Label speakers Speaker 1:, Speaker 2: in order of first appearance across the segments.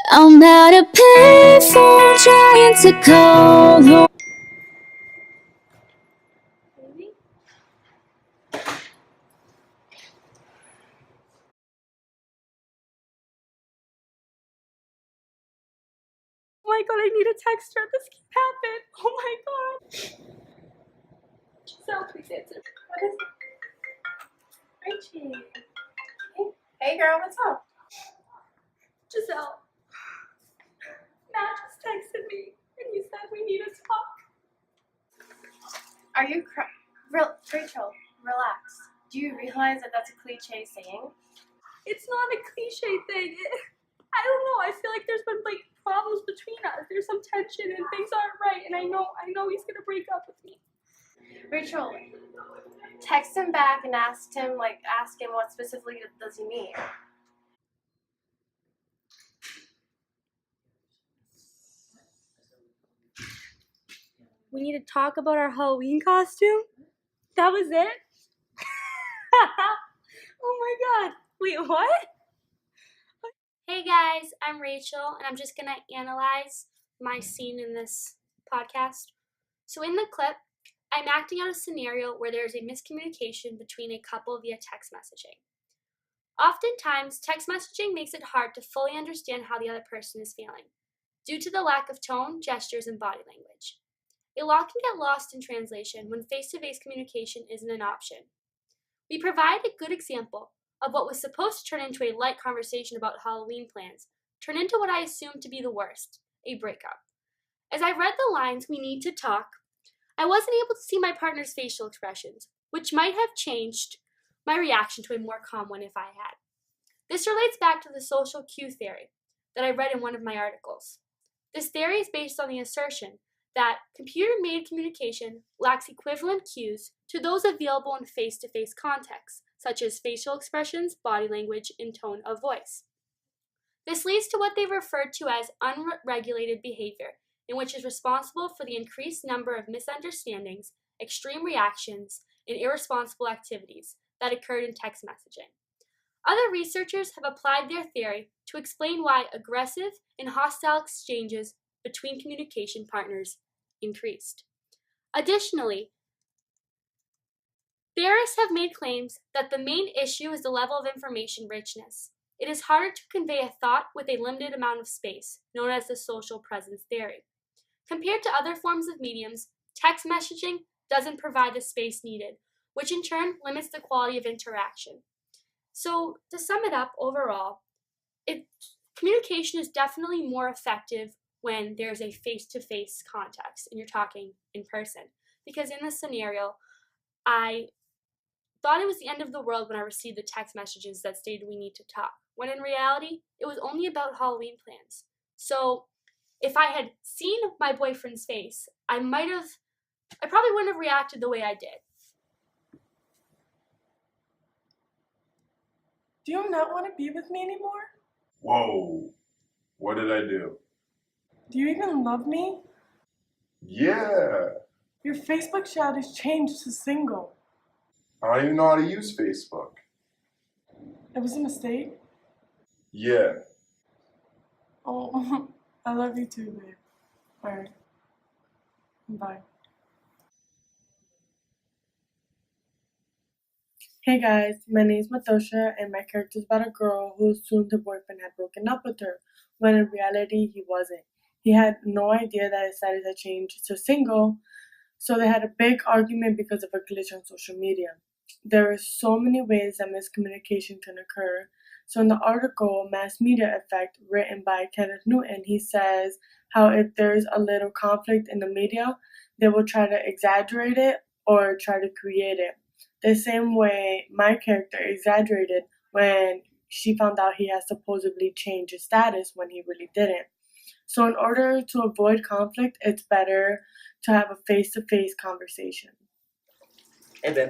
Speaker 1: I'm at a payphone trying to call home.
Speaker 2: Oh my god, I need to text her. This can't happen. Oh my god. Giselle, please answer. What is it? Richie. Hey girl, what's up? Giselle. Matt just texted me and he said we need to talk. Are you Rachel, relax. Do you realize that that's a cliche saying? It's not a cliche thing. I don't know. I feel like there's been like problems between us. There's some tension and things aren't right. And I know he's gonna break up with me. Rachel, text him back and ask him what specifically does he mean. We need to talk about our Halloween costume? That was it? Oh my god. Wait, what? Hey guys, I'm Rachel, and I'm just gonna analyze my scene in this podcast. So in the clip, I'm acting out a scenario where there is a miscommunication between a couple via text messaging. Oftentimes, text messaging makes it hard to fully understand how the other person is feeling, due to the lack of tone, gestures, and body language. A lot can get lost in translation when face-to-face communication isn't an option. We provide a good example of what was supposed to turn into a light conversation about Halloween plans, turned into what I assumed to be the worst, a breakup. As I read the lines, "we need to talk," I wasn't able to see my partner's facial expressions, which might have changed my reaction to a more calm one if I had. This relates back to the social cue theory that I read in one of my articles. This theory is based on the assertion that computer-made communication lacks equivalent cues to those available in face-to-face contexts, such as facial expressions, body language, and tone of voice. This leads to what they referred to as unregulated behavior, in which is responsible for the increased number of misunderstandings, extreme reactions, and irresponsible activities that occurred in text messaging. Other researchers have applied their theory to explain why aggressive and hostile exchanges between communication partners increased. Additionally, theorists have made claims that the main issue is the level of information richness. It is harder to convey a thought with a limited amount of space, known as the social presence theory. Compared to other forms of mediums, text messaging doesn't provide the space needed, which in turn limits the quality of interaction. So, to sum it up overall, communication is definitely more effective when there's a face-to-face context and you're talking in person. Because in this scenario, I thought it was the end of the world when I received the text messages that stated we need to talk, when in reality, it was only about Halloween plans. So if I had seen my boyfriend's face, I probably wouldn't have reacted the way I did.
Speaker 3: Do you not want to be with me anymore?
Speaker 4: Whoa, what did I do?
Speaker 3: Do you even love me?
Speaker 4: Yeah,
Speaker 3: Your Facebook shout is changed to single.
Speaker 4: I don't even know how to use Facebook.
Speaker 3: It was a mistake?
Speaker 4: Yeah,
Speaker 3: Oh, I love you too, babe. Alright. Bye. Hey guys, my name is Matosha, and my character is about a girl who assumed her boyfriend had broken up with her, when in reality he wasn't. He had no idea that his status had changed to single, so they had a big argument because of a glitch on social media. There are so many ways that miscommunication can occur. So in the article, Mass Media Effect, written by Kenneth Newton, he says how if there's a little conflict in the media, they will try to exaggerate it or try to create it. The same way my character exaggerated when she found out he had supposedly changed his status when he really didn't. So in order to avoid conflict, it's better to have a face-to-face conversation.
Speaker 5: Hey, Ben.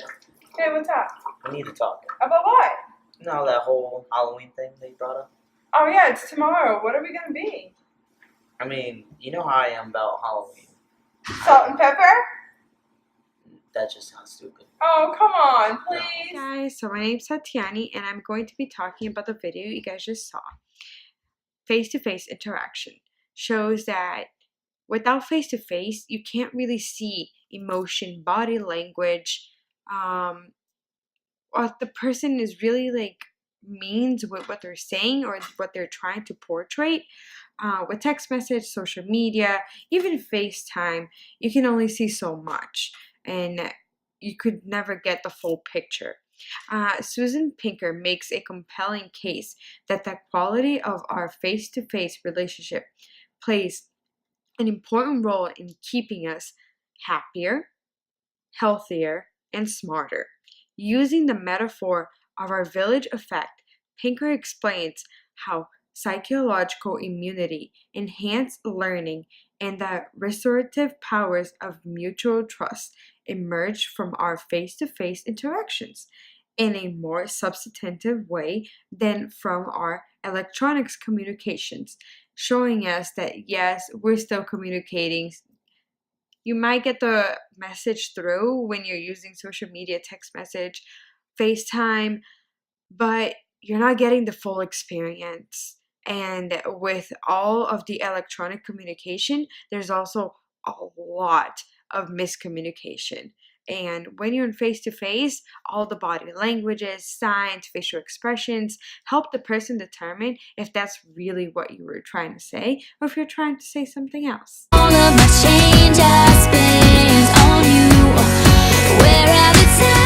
Speaker 6: Hey, what's up?
Speaker 5: We need to talk.
Speaker 6: About what?
Speaker 5: You know that whole Halloween thing that you brought up?
Speaker 6: Oh, yeah, it's tomorrow. What are we gonna be?
Speaker 5: I mean, you know how I am about Halloween.
Speaker 6: Salt and pepper?
Speaker 5: That just sounds stupid.
Speaker 6: Oh, come on,
Speaker 5: No.
Speaker 6: please.
Speaker 7: Hey guys, so my name's Tatiani and I'm going to be talking about the video you guys just saw. face-to-face interaction shows that without face-to-face, you can't really see emotion, body language, what the person is really like means with what they're saying or what they're trying to portray. With text message, social media, even FaceTime, you can only see so much and you could never get the full picture. Susan Pinker makes a compelling case that the quality of our face-to-face relationship plays an important role in keeping us happier, healthier, and smarter. Using the metaphor of our village effect, Pinker explains how psychological immunity, enhanced learning, and the restorative powers of mutual trust emerge from our face-to-face interactions in a more substantive way than from our electronics communications, showing us that yes, we're still communicating. You might get the message through when you're using social media, text message, FaceTime, but you're not getting the full experience. And with all of the electronic communication, there's also a lot of miscommunication. And when you're in face-to-face, all the body languages, signs, facial expressions help the person determine if that's really what you were trying to say or if you're trying to say something else.
Speaker 1: All of my change I spent on you. Where have the time